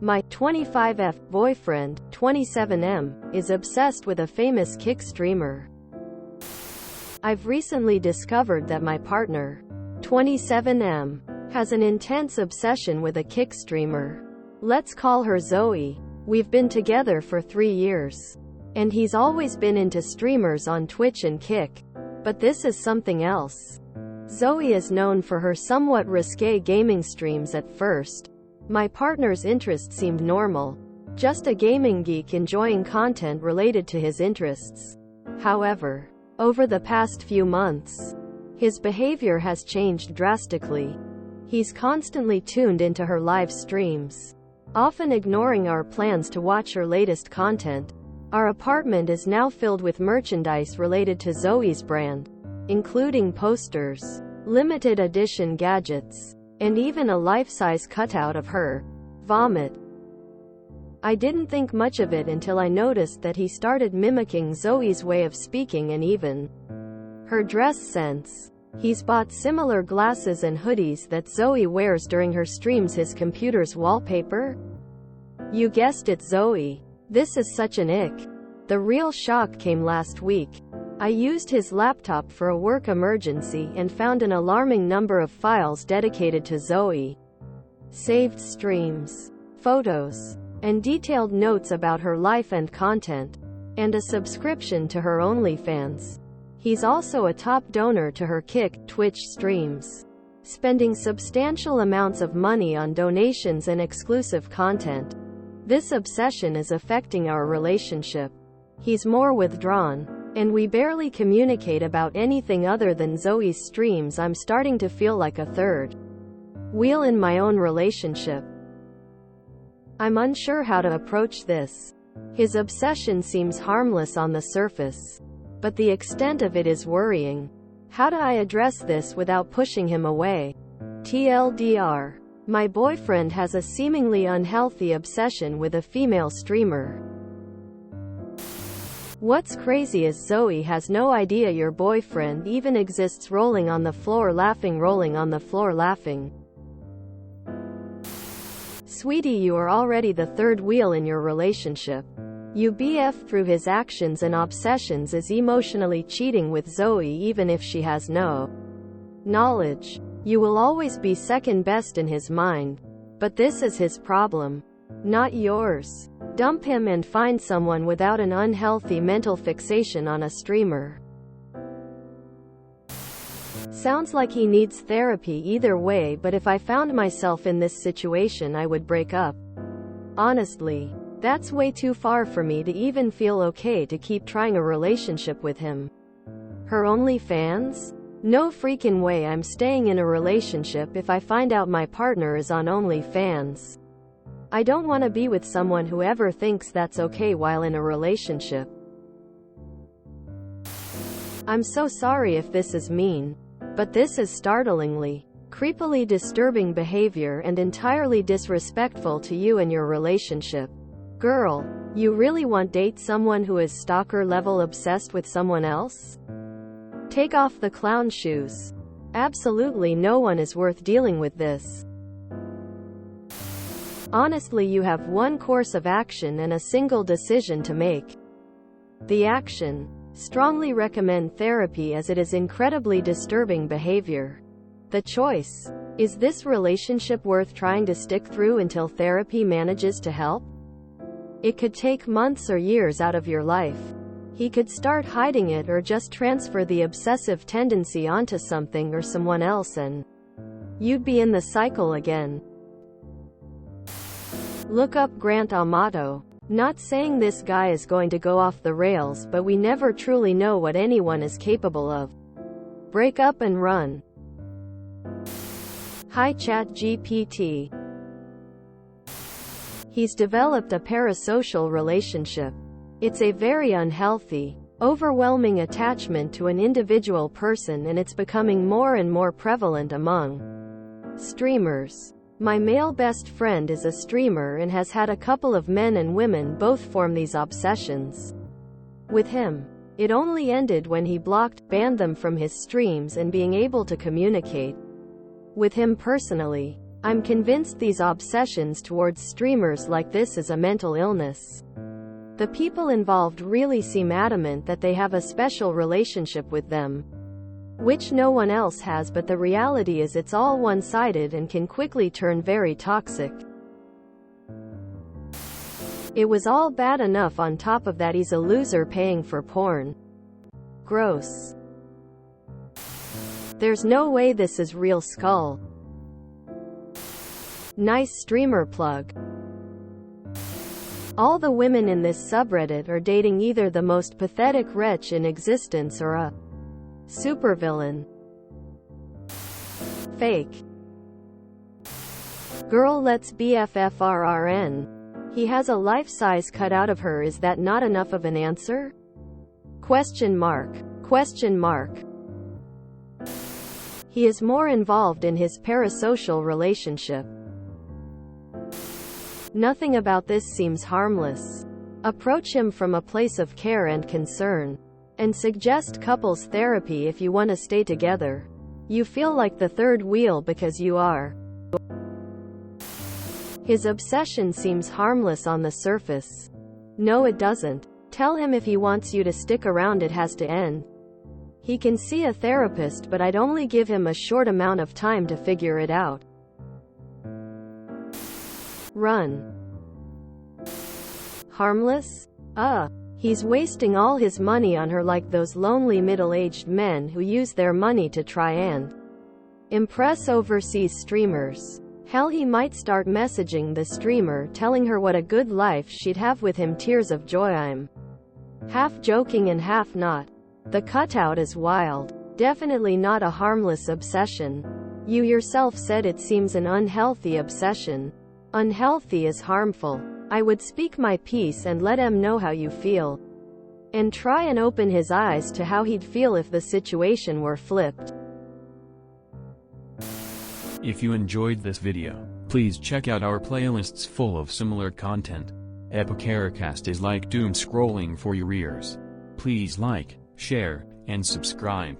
My 25F boyfriend, 27M, is obsessed with a famous Kick streamer. I've recently discovered that my partner, 27M, has an intense obsession with a Kick streamer. Let's call her Zoe. We've been together for 3 years. And he's always been into streamers on Twitch and Kick. But this is something else. Zoe is known for her somewhat risque gaming streams at first. My partner's interest seemed normal. Just a gaming geek enjoying content related to his interests. However, over the past few months, his behavior has changed drastically. He's constantly tuned into her live streams, often ignoring our plans to watch her latest content. Our apartment is now filled with merchandise related to Zoe's brand, including posters, limited edition gadgets, and even a life-size cutout of her. Vomit. I didn't think much of it until I noticed that he started mimicking Zoe's way of speaking and even her dress sense. He's bought similar glasses and hoodies that Zoe wears during her streams. His computer's wallpaper? You guessed it, Zoe. This is such an ick. The real shock came last week. I used his laptop for a work emergency and found an alarming number of files dedicated to Zoe. Saved streams, photos, and detailed notes about her life and content, and a subscription to her OnlyFans. He's also a top donor to her Kick Twitch streams, spending substantial amounts of money on donations and exclusive content. This obsession is affecting our relationship. He's more withdrawn, and we barely communicate about anything other than Zoe's streams. I'm starting to feel like a third wheel in my own relationship. I'm unsure how to approach this. His obsession seems harmless on the surface, but the extent of it is worrying. How do I address this without pushing him away? TLDR. My boyfriend has a seemingly unhealthy obsession with a female streamer. What's crazy is Zoe has no idea your boyfriend even exists. Rolling on the floor laughing. Rolling on the floor laughing. Sweetie, you are already the third wheel in your relationship. You BF through his actions and obsessions is emotionally cheating with Zoe even if she has no knowledge. You will always be second best in his mind. But this is his problem, not yours. Dump him and find someone without an unhealthy mental fixation on a streamer. Sounds like he needs therapy either way, but if I found myself in this situation I would break up. Honestly, that's way too far for me to even feel okay to keep trying a relationship with him. Her OnlyFans? No freaking way I'm staying in a relationship if I find out my partner is on OnlyFans. I don't want to be with someone who ever thinks that's okay while in a relationship. I'm so sorry if this is mean, but this is startlingly, creepily disturbing behavior and entirely disrespectful to you and your relationship. Girl, you really want to date someone who is stalker-level obsessed with someone else? Take off the clown shoes. Absolutely no one is worth dealing with this. Honestly, you have one course of action and a single decision to make. The action: strongly recommend therapy as it is incredibly disturbing behavior. The choice: is this relationship worth trying to stick through until therapy manages to help? It could take months or years out of your life. He could start hiding it or just transfer the obsessive tendency onto something or someone else and you'd be in the cycle again. Look up Grant Amato. Not saying this guy is going to go off the rails, but we never truly know what anyone is capable of. Break up and run. Hi ChatGPT. He's developed a parasocial relationship. It's a very unhealthy, overwhelming attachment to an individual person, and it's becoming more and more prevalent among streamers. My male best friend is a streamer and has had a couple of men and women both form these obsessions with him. It only ended when he banned them from his streams and being able to communicate with him personally. I'm convinced these obsessions towards streamers like this is a mental illness. The people involved really seem adamant that they have a special relationship with them, which no one else has, but the reality is it's all one-sided and can quickly turn very toxic. It was all bad enough on top of that he's a loser paying for porn. Gross. There's no way this is real skull. Nice streamer plug. All the women in this subreddit are dating either the most pathetic wretch in existence or a supervillain. Fake. Girl, let's BFFRRN. He has a life-size cutout of her. Is that not enough of an answer? Question mark. Question mark. He is more involved in his parasocial relationship. Nothing about this seems harmless. Approach him from a place of care and concern, and suggest couples therapy if you want to stay together. You feel like the third wheel because you are. His obsession seems harmless on the surface. No, it doesn't. Tell him if he wants you to stick around, it has to end. He can see a therapist, but I'd only give him a short amount of time to figure it out. Run. Harmless? He's wasting all his money on her like those lonely middle-aged men who use their money to try and impress overseas streamers. Hell, he might start messaging the streamer telling her what a good life she'd have with him. Tears of joy. I'm half joking and half not. The cutout is wild. Definitely not a harmless obsession. You yourself said it seems an unhealthy obsession. Unhealthy is harmful. I would speak my piece and let him know how you feel. And try and open his eyes to how he'd feel if the situation were flipped. If you enjoyed this video, please check out our playlists full of similar content. Epicaricast is like doom scrolling for your ears. Please like, share, and subscribe.